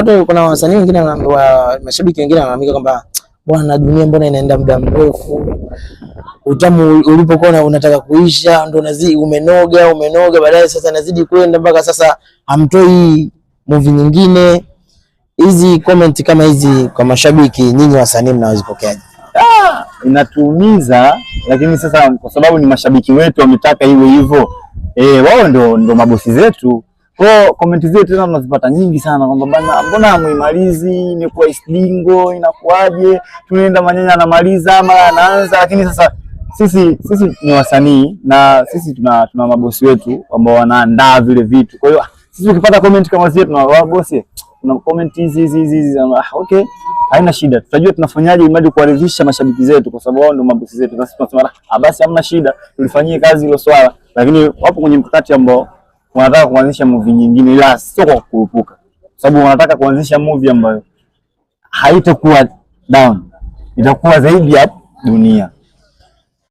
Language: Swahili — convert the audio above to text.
Kuna wasanii wengine wa mashabiki wengine wanaamika kwamba bwana, dunia mbona inaenda muda mrefu, utamu ulipokuwa unataka kuisha ndo unazidi umenoga, baadaye sasa nazidi kwenda mpaka sasa hamtoi movie nyingine. Hizi comment kama hizi kwa mashabiki, nyinyi wasanii mnawazipokeaje? Inatuumiza, lakini sasa kwa sababu ni mashabiki wetu wametaka iwe hivyo, wao ndo mabosi zetu. Kwa comment zetu tena tunazipata nyingi sana kwamba bana, mbona hamuimalizi, imekuwa islingo, inakuaje, tunaenda manyanya anamaliza ama anaanza. Lakini sasa sisi ni wasanii na sisi tuna mabosi wetu ambao wanaandaa vile vitu. Kwa hiyo sisi tukipata comment kama zile tunawaambia bosi, tuna comment hizi okay, haina shida, tutajua tunafanyaje ili kuwaridhisha mashabiki zetu, kwa sababu wao ndio mabosi zetu. Sasa tunasema basi hamna shida, tulifanyie kazi hilo swala. Lakini wapo kwenye mkakati ambao wanataka kuanzisha movie nyingine, ila sio kwa kurupuka, sababu wanataka kuanzisha movie ambayo haitakuwa down, itakuwa zaidi ya dunia.